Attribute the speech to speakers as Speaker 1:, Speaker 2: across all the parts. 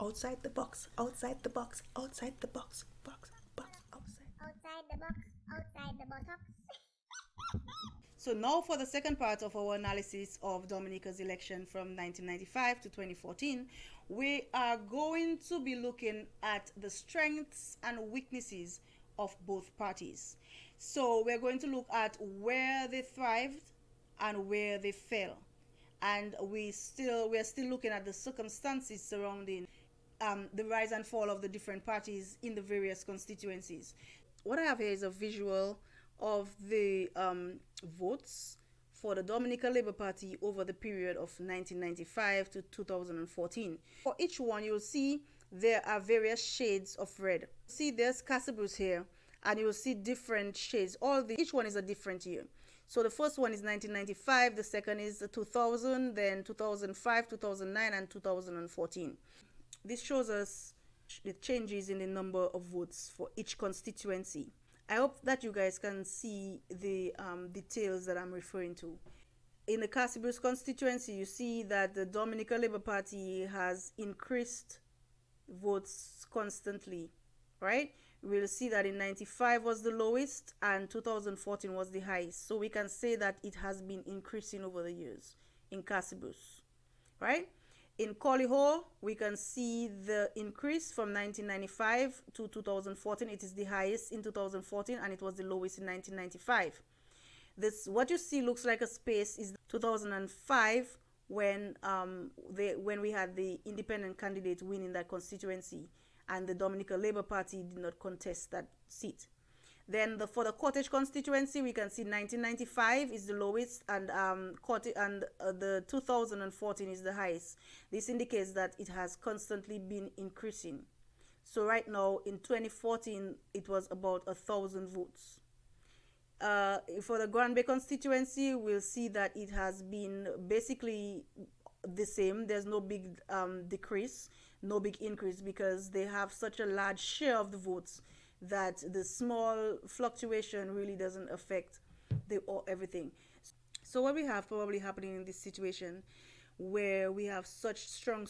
Speaker 1: Outside the box, outside the box, outside the box, outside.
Speaker 2: Outside the box, outside the box.
Speaker 3: So now for the second part of our analysis of Dominica's election from 1995 to 2014, we are going to be looking at the strengths and weaknesses of both parties. So we're going to look at where they thrived and where they fell. And we're still looking at the circumstances surrounding the rise and fall of the different parties in the various constituencies. What I have here is a visual of the votes for the Dominica Labour Party over the period of 1995 to 2014. For each one, you'll see there are various shades of red. See, there's Casabus here, and you'll see different shades. Each one is a different year. So the first one is 1995, the second is 2000, then 2005, 2009, and 2014. This shows us the changes in the number of votes for each constituency. I hope that you guys can see the details that I'm referring to. In the Casibus constituency, you see that the Dominica Labour Party has increased votes constantly, right? We'll see that in 95 was the lowest and 2014 was the highest. So we can say that it has been increasing over the years in Casibus, right? In Solihull, we can see the increase from 1995 to 2014. It is the highest in 2014 and it was the lowest in 1995. This, what you see looks like a space, is 2005 when we had the independent candidate winning that constituency and the Dominica Labour Party did not contest that seat. Then for the Cottage constituency, we can see 1995 is the lowest and the 2014 is the highest. This indicates that it has constantly been increasing. So right now in 2014, it was about 1,000 votes. For the Grand Bay constituency, we'll see that it has been basically the same. There's no big decrease, no big increase, because they have such a large share of the votes that the small fluctuation really doesn't affect everything. So what we have probably happening in this situation, where we have such strong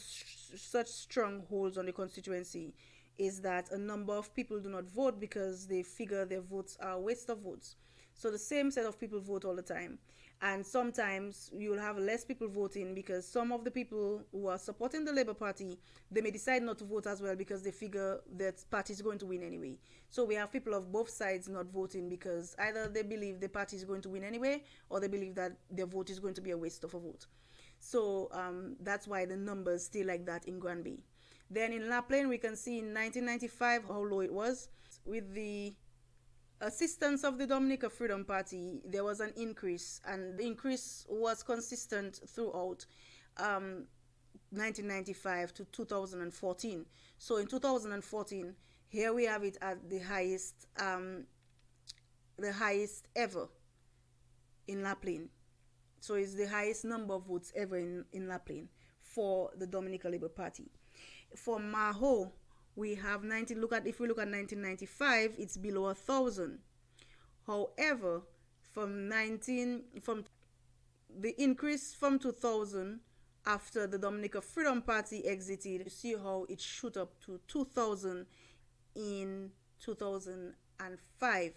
Speaker 3: holds on the constituency, is that a number of people do not vote because they figure their votes are a waste of votes. So the same set of people vote all the time. And sometimes you'll have less people voting because some of the people who are supporting the Labour Party, they may decide not to vote as well because they figure that party is going to win anyway. So we have people of both sides not voting because either they believe the party is going to win anyway, or they believe that their vote is going to be a waste of a vote. So that's why the numbers stay like that in Granby. Then in La Plaine, we can see in 1995 how low it was. With the assistance of the Dominica Freedom Party, there was an increase, and the increase was consistent throughout 1995 to 2014. So in 2014, here we have it at the highest ever in La Plaine. So it's the highest number of votes ever in La Plaine for the Dominica Labour Party. For Maho, we have 19. If we look at 1995, it's below 1,000. However, from the increase from 2000 after the Dominica Freedom Party exited, you see how it shoot up to 2,000 in 2005,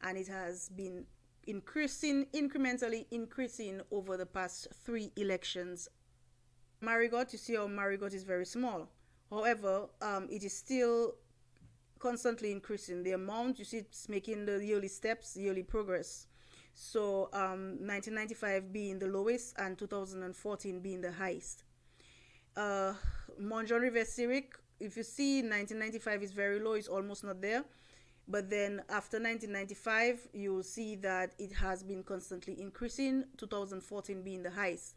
Speaker 3: and it has been incrementally increasing over the past 3 elections. Marigot, you see how Marigot is very small. However, it is still constantly increasing. The amount, you see, it's making the yearly steps, yearly progress. So 1995 being the lowest and 2014 being the highest. Mont Jean River Cyric, if you see 1995 is very low, it's almost not there. But then after 1995, you will see that it has been constantly increasing, 2014 being the highest.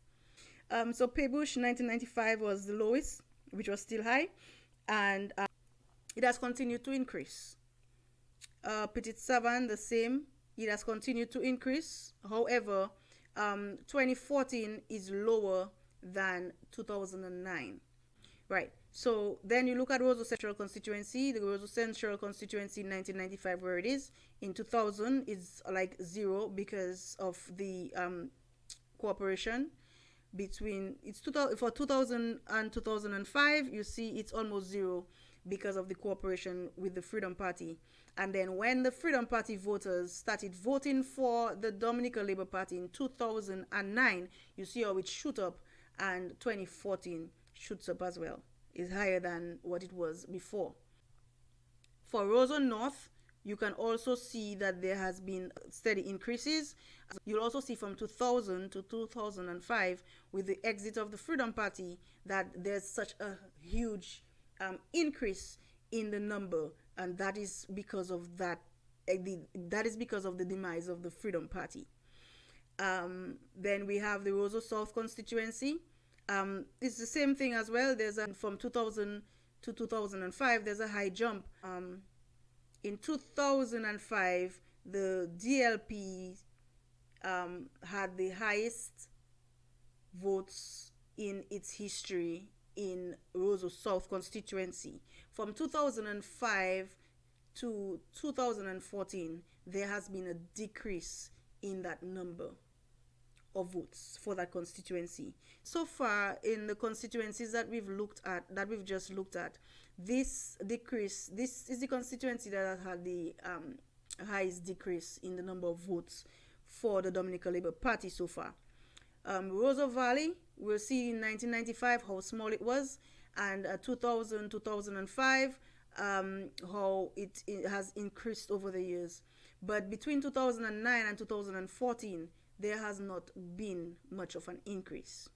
Speaker 3: So Pebush 1995 was the lowest, which was still high, and it has continued to increase. Petit Savan, the same, it has continued to increase. However, 2014 is lower than 2009. Right. So then you look at Roseau Central constituency. The Roseau Central constituency in 1995, where it is in 2000, is like 0 because of the cooperation. between it's 2000, for 2000 and 2005, you see it's almost zero because of the cooperation with the Freedom Party. And then when the Freedom Party voters started voting for the Dominica Labour Party in 2009, you see how it shoot up, and 2014 shoots up as well. It's higher than what it was before. For Roseau North, you can also see that there has been steady increases. You'll also see from 2000 to 2005, with the exit of the Freedom Party, that there's such a huge increase in the number, and that is because of that. That is because of the demise of the Freedom Party. Then we have the Roseau South constituency. It's the same thing as well. There's from 2000 to 2005, there's a high jump. In 2005, the DLP had the highest votes in its history in Roseau South constituency. From 2005 to 2014, there has been a decrease in that number of votes for that constituency. So far, in the constituencies that we've just looked at, this decrease, this is the constituency that has had the highest decrease in the number of votes for the Dominica Labour Party so far. Roseau Valley, we'll see in 1995 how small it was, and 2000, 2005, how it has increased over the years. But between 2009 and 2014, there has not been much of an increase.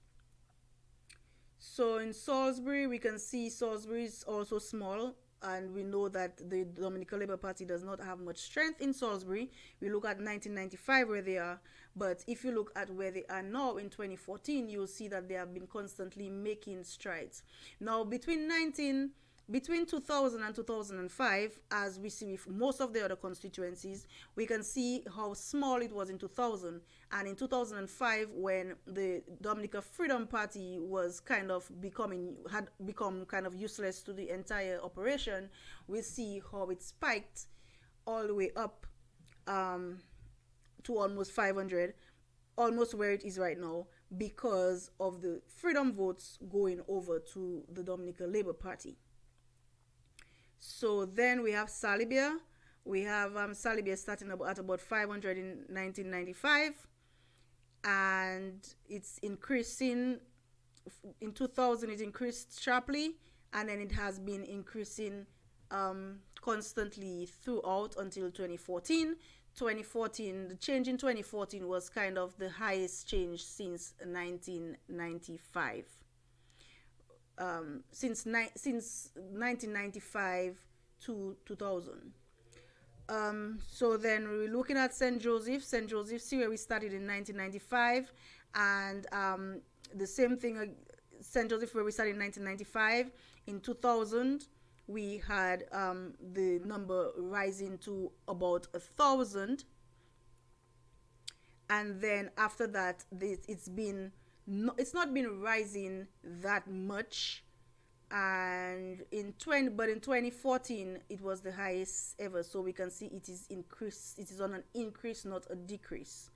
Speaker 3: So in Salisbury, we can see Salisbury is also small, and we know that the Dominica Labour Party does not have much strength in Salisbury. We look at 1995 where they are, but if you look at where they are now in 2014, you'll see that they have been constantly making strides. Now between 2000 and 2005, as we see with most of the other constituencies, we can see how small it was in 2000. And in 2005, when the Dominica Freedom Party was had become kind of useless to the entire operation, we see how it spiked all the way up to almost 500, almost where it is right now, because of the freedom votes going over to the Dominica Labour Party. So then we have Salibia. We have Salibia starting at about 500 in 1995, and it's increasing. In 2000, it increased sharply, and then it has been increasing constantly throughout until 2014. 2014, the change in 2014 was kind of the highest change since 1995. Since 1995 to 2000. So then we're looking at St. Joseph. St. Joseph, see where we started in 1995, and the same thing, St. Joseph where we started in 1995. In 2000, we had the number rising to about 1,000, and then after that, it's not been rising that much, and in 2014 it was the highest ever. So we can see it is increased. It is on an increase, not a decrease.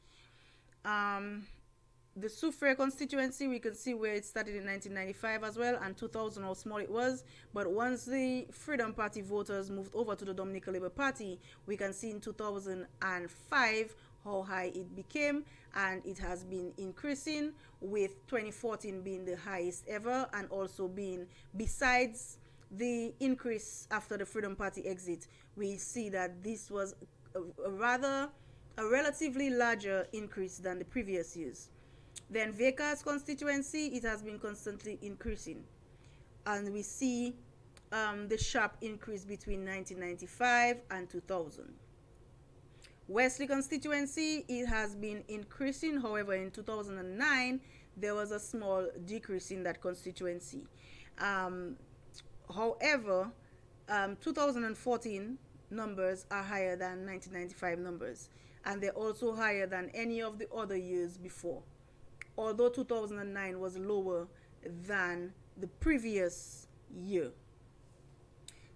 Speaker 3: The Soufriere constituency, we can see where it started in 1995 as well, and 2000 how small it was. But once the Freedom Party voters moved over to the Dominica Labour Party, we can see in 2005 how high it became, and it has been increasing, with 2014 being the highest ever, and also being, besides the increase after the Freedom Party exit, we see that this was a relatively larger increase than the previous years. Then Vekas constituency, it has been constantly increasing, and we see the sharp increase between 1995 and 2000. Wesley constituency, it has been increasing. However, in 2009, there was a small decrease in that constituency. However, 2014 numbers are higher than 1995 numbers, and they're also higher than any of the other years before, although 2009 was lower than the previous year.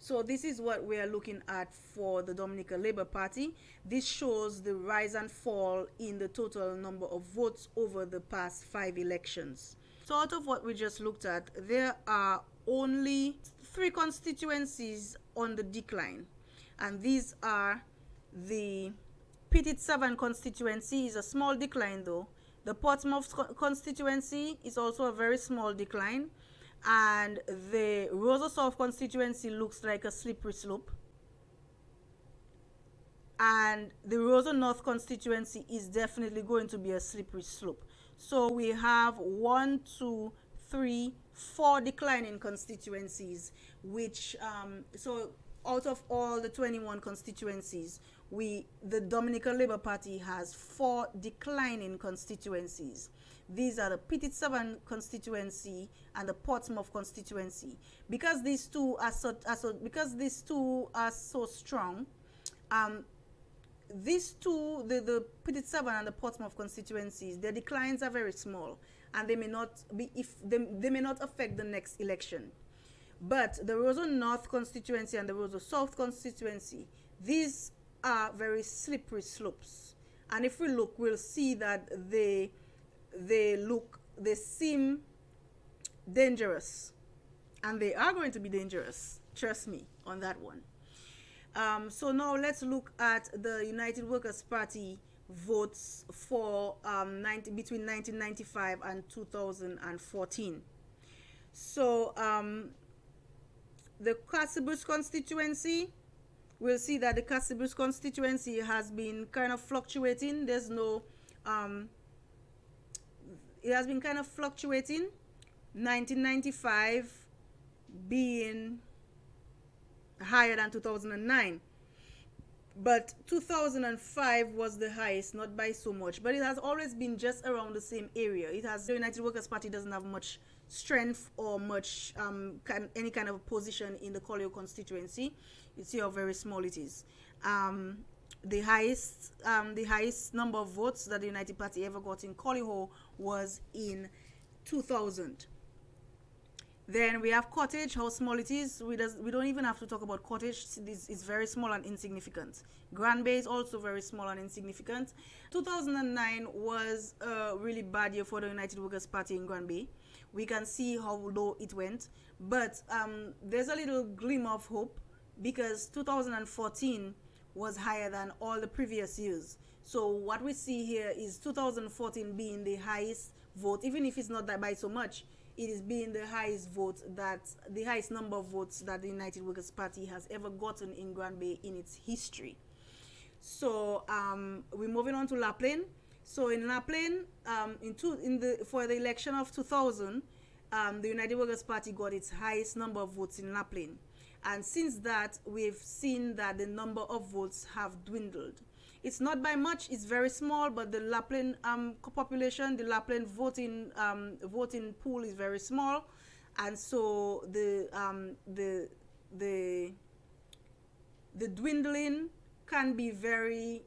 Speaker 3: So this is what we are looking at for the Dominica Labour Party. This shows the rise and fall in the total number of votes over the past 5 elections. So out of what we just looked at, there are only 3 constituencies on the decline, and these are the Petit Savane constituency is a small decline though. The Portsmouth constituency is also a very small decline, and the Roseau South constituency looks like a slippery slope, and the Roseau North constituency is definitely going to be a slippery slope. So we have 1, 2, 3, 4 declining constituencies, which so out of all the 21 constituencies, the Dominica Labour Party has 4 declining constituencies. These are the Petit Savane constituency and the Portsmouth constituency. Because these two are so strong, these two, the Petit Savane and the Portsmouth constituencies, their declines are very small, and they may not affect the next election. But the Roseau North constituency and the Roseau South constituency, these are very slippery slopes. And if we look, we'll see that they seem dangerous, and they are going to be dangerous. Trust me on that one. So now let's look at the United Workers' Party votes for between 1995 and 2014. So the Cassibus constituency, we'll see that the Cassibus constituency has been kind of fluctuating. There's no, it has been kind of fluctuating. 1995 being higher than 2009, but 2005 was the highest, not by so much, but it has always been just around the same area. The United Workers' Party doesn't have much strength or much any kind of position in the Collioure constituency. You see how very small it is. The highest number of votes that the United Party ever got in Collioure was in 2000. Then we have Cottage, how small it is. We don't even have to talk about Cottage. It's very small and insignificant. Grand Bay is also very small and insignificant. 2009 was a really bad year for the United Workers' Party in Grand Bay. We can see how low it went. But there's a little glimmer of hope, because 2014 was higher than all the previous years. So what we see here is 2014 being the highest vote, even if it's not that by so much. It is being the highest number of votes that the United Workers' Party has ever gotten in Grand Bay in its history. So we're moving on to La Plaine. So in La Plaine, for the election of 2000, the United Workers' Party got its highest number of votes in La Plaine. And since that, we've seen that the number of votes have dwindled. It's not by much, it's very small, but the La Plaine population, the La Plaine voting pool is very small, and so the dwindling can be very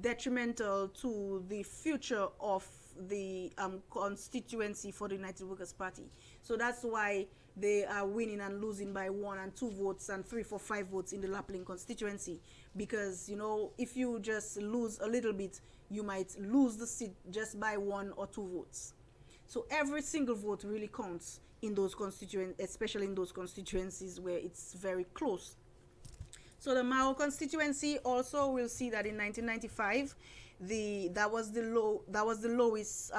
Speaker 3: detrimental to the future of the constituency for the United Workers' Party. So that's why they are winning and losing by 1 and 2 votes and 3, 4, 5 votes in the La Plaine constituency. Because, you know, if you just lose a little bit, you might lose the seat just by 1 or 2 votes. So every single vote really counts in those especially in those constituencies where it's very close. So the Mao constituency also, will see that in 1995, that was the lowest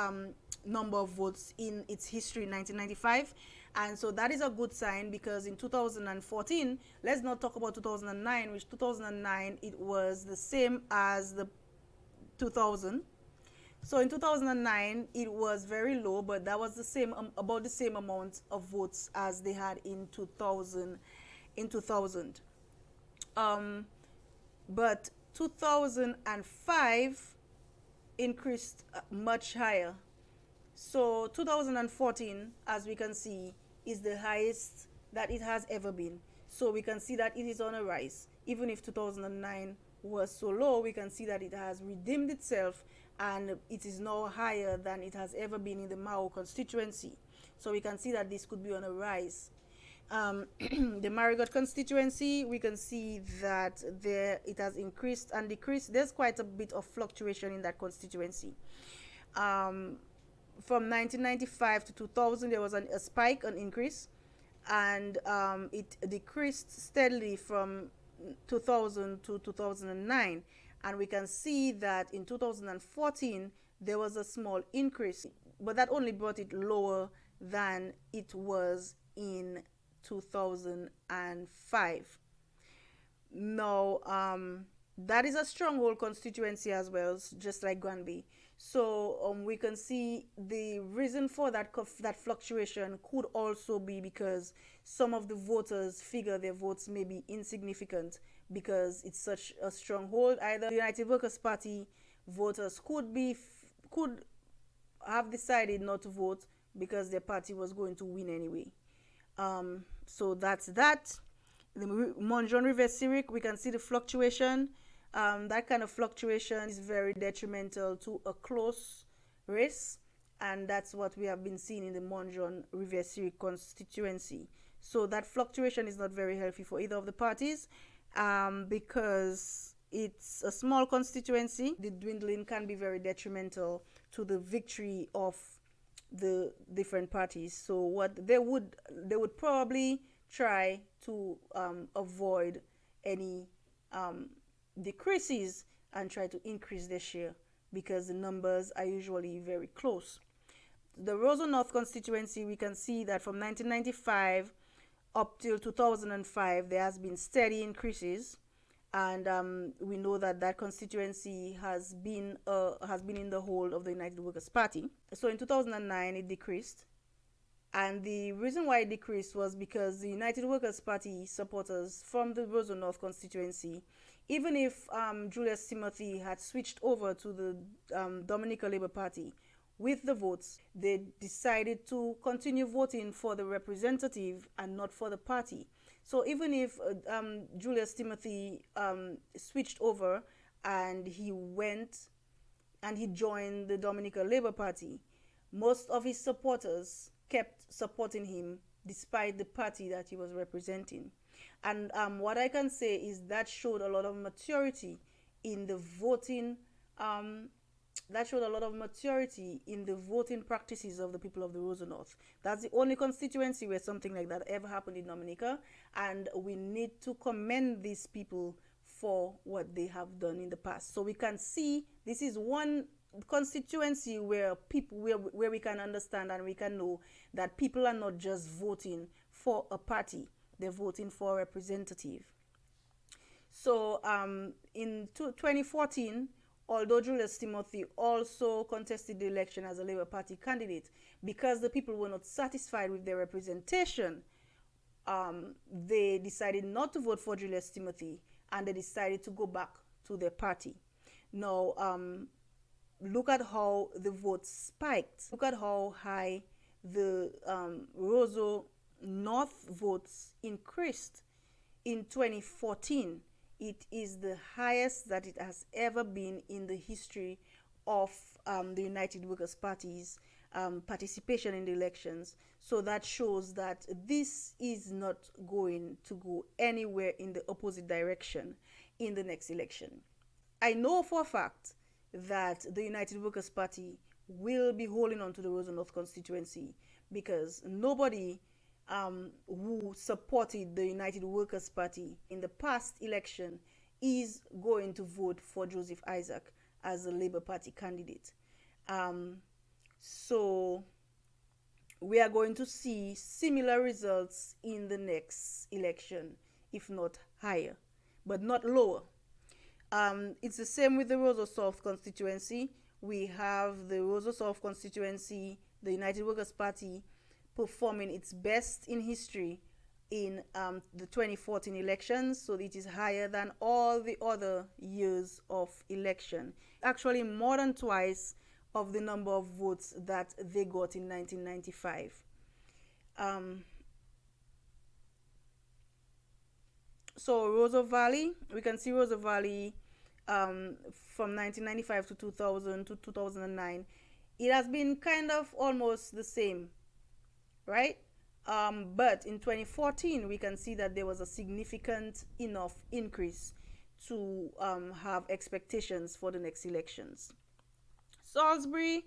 Speaker 3: number of votes in its history in 1995. And so that is a good sign, because in 2014, let's not talk about 2009, which 2009 it was the same as the 2000. So in 2009 it was very low, but that was the same about the same amount of votes as they had in 2000. But 2005 increased much higher. So 2014, as we can see, is the highest that it has ever been. So we can see that it is on a rise. Even if 2009 was so low, we can see that it has redeemed itself, and it is now higher than it has ever been in the Mao constituency. So we can see that this could be on a rise. The Marigot constituency, we can see that it has increased and decreased. There's quite a bit of fluctuation in that constituency. from 1995 to 2000, there was a spike, an increase, and it decreased steadily from 2000 to 2009. And we can see that in 2014 there was a small increase, but that only brought it lower than it was in 2005. Now, that is a stronghold constituency as well, just like Granby. So we can see the reason for that fluctuation could also be because some of the voters figure their votes may be insignificant because it's such a stronghold. Either the United Workers' Party voters could have decided not to vote because their party was going to win anyway. So that's that. The Monjon River Cyric, we can see the fluctuation. That kind of fluctuation is very detrimental to a close race, and that's what we have been seeing in the Monjon River Cyric constituency. So that fluctuation is not very healthy for either of the parties, because it's a small constituency. The dwindling can be very detrimental to the victory of the different parties. So what they would probably try to avoid any decreases and try to increase their share because the numbers are usually very close. The Roseau North constituency, we can see that from 1995 up till 2005 there has been steady increases, and we know that constituency has been in the hold of the United Workers' Party. So in 2009 it decreased, and the reason why it decreased was because the United Workers' Party supporters from the Roseau North constituency, even if Julius Timothy had switched over to the Dominica Labour Party with the votes, they decided to continue voting for the representative and not for the party. So even if Julius Timothy switched over and he joined the Dominica Labour Party, most of his supporters kept supporting him despite the party that he was representing. And what I can say is that showed a lot of maturity in the voting practices of the people of the Roseau North. That's the only constituency where something like that ever happened in Dominica, and we need to commend these people for what they have done in the past. So we can see this is one constituency where we can understand and we can know that people are not just voting for a party, they're voting for a representative. So in 2014, although Julius Timothy also contested the election as a Labour Party candidate, because the people were not satisfied with their representation, they decided not to vote for Julius Timothy, and they decided to go back to their party. Now, look at how the votes spiked. Look at how high the Roseau North votes increased in 2014. It is the highest that it has ever been in the history of the United Workers' Party's participation in the elections. So that shows that this is not going to go anywhere in the opposite direction in the next election. I know for a fact that the United Workers' Party will be holding on to the Roseau North constituency, because nobody who supported the United Workers' Party in the past election is going to vote for Joseph Isaac as a Labour Party candidate. So we are going to see similar results in the next election, if not higher, but not lower. It's the same with the Roseau South constituency. We have the Roseau South constituency, the United Workers' Party performing its best in history in the 2014 elections, so it is higher than all the other years of election. Actually, more than twice of the number of votes that they got in 1995. So Roseau Valley, we can see Roseau Valley from 1995 to 2000 to 2009. It has been kind of almost the same, right? But in 2014, we can see that there was a significant enough increase to have expectations for the next elections. Salisbury,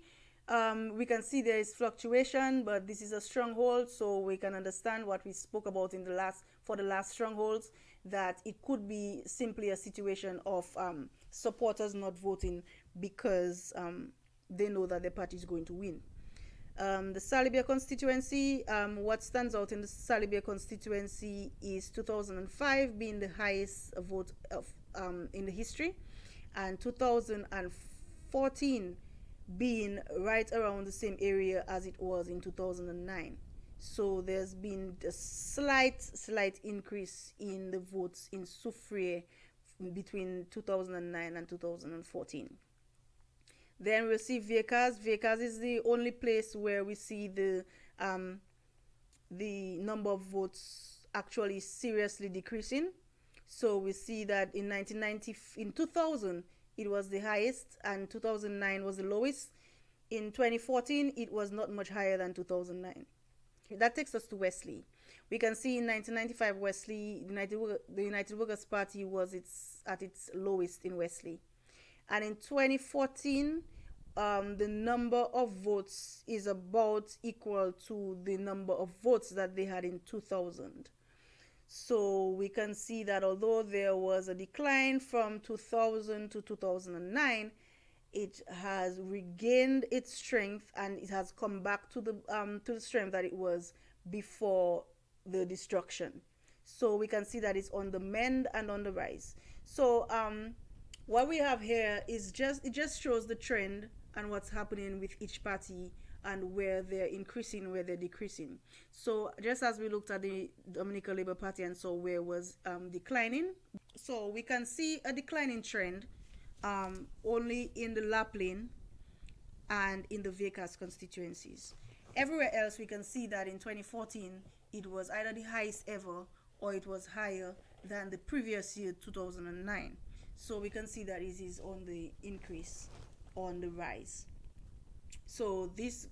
Speaker 3: We can see there is fluctuation, but this is a stronghold, so we can understand what we spoke about in the last strongholds, that it could be simply a situation of supporters not voting because they know that their party is going to win. The Salibia constituency, what stands out in the Salibia constituency is 2005 being the highest vote of in the history, and 2014 being right around the same area as it was in 2009. So there's been a slight increase in the votes in Soufriere between 2009 and 2014. Then we'll see Viekas. Viekas is the only place where we see the number of votes actually seriously decreasing. So we see that in 2000 it was the highest, and 2009 was the lowest. In 2014 it was not much higher than 2009. That takes us to Wesley. We can see in 1995 Wesley, the United Workers Party was at its lowest in Wesley. And in 2014, the number of votes is about equal to the number of votes that they had in 2000. So we can see that although there was a decline from 2000 to 2009, it has regained its strength, and it has come back to the strength that it was before the destruction. So we can see that it's on the mend and on the rise. So what we have here is it just shows the trend and what's happening with each party and where they're increasing, where they're decreasing. So just as we looked at the Dominica Labour Party and saw where it was declining, so we can see a declining trend only in the Lapland and in the Viekas constituencies. Everywhere else we can see that in 2014 it was either the highest ever or it was higher than the previous year, 2009. So we can see that it is on the increase, on the rise. So this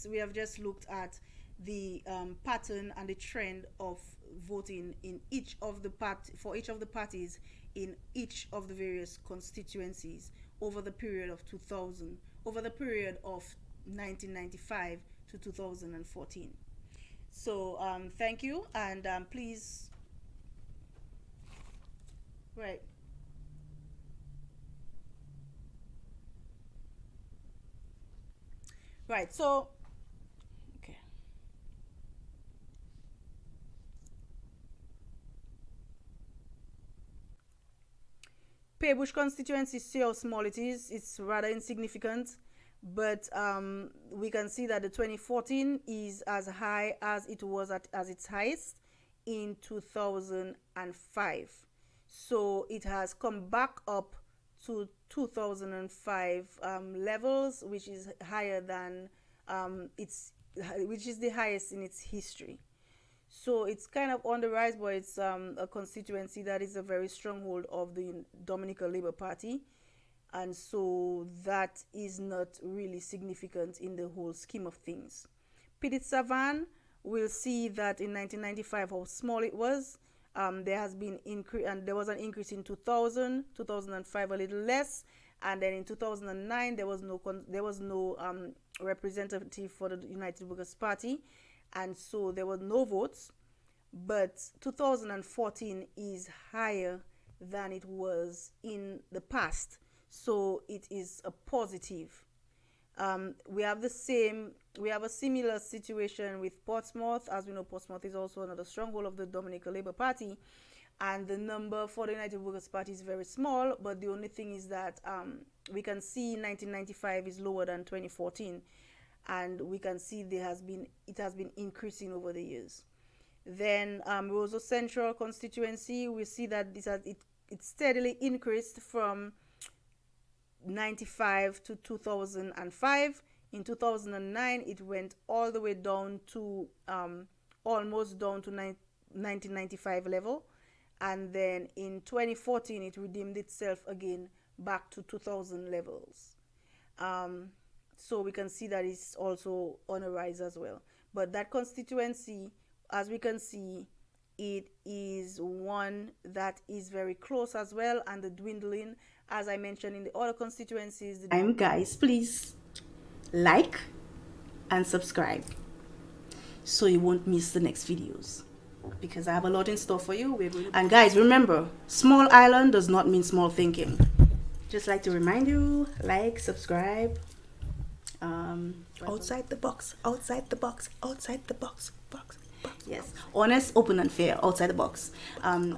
Speaker 3: we have just looked at the pattern and the trend of voting in each of the parties in each of the various constituencies over the period of 1995 to 2014. So thank you, and please, right. Right, so, okay. Paybush constituency, see how small it is. It's rather insignificant, but we can see that the 2014 is as high as it was as its highest in 2005. So it has come back up to 2005 levels, which is higher than which is the highest in its history. So it's kind of on the rise, but it's a constituency that is a very stronghold of the Dominica Labour Party, and so that is not really significant in the whole scheme of things. Petit Savan, we'll see that in 1995 how small it was. There has been increase, and there was an increase in 2000, 2005 a little less, and then in 2009 there was no representative for the United Workers Party, and so there were no votes. But 2014 is higher than it was in the past, so it is a positive. We have a similar situation with Portsmouth. As we know, Portsmouth is also another stronghold of the Dominica Labour Party, and the number for the United Workers Party is very small, but the only thing is that we can see 1995 is lower than 2014, and we can see it has been increasing over the years. Then Roseau Central constituency, we see that it steadily increased from 95 to 2005. In 2009 it went all the way down to almost down to 1995 level, and then in 2014 it redeemed itself again back to 2000 levels. So we can see that it's also on a rise as well. But that constituency, as we can see, it is one that is very close as well, and the dwindling, as I mentioned in the other constituencies. Guys, please. like, and subscribe so you won't miss the next videos, because I have a lot in store for you. And guys, remember, small island does not mean small thinking. Just like to remind you, like, subscribe.
Speaker 1: Outside the box, outside the box, outside the box, box.
Speaker 3: Yes, honest, open, and fair, outside the box. And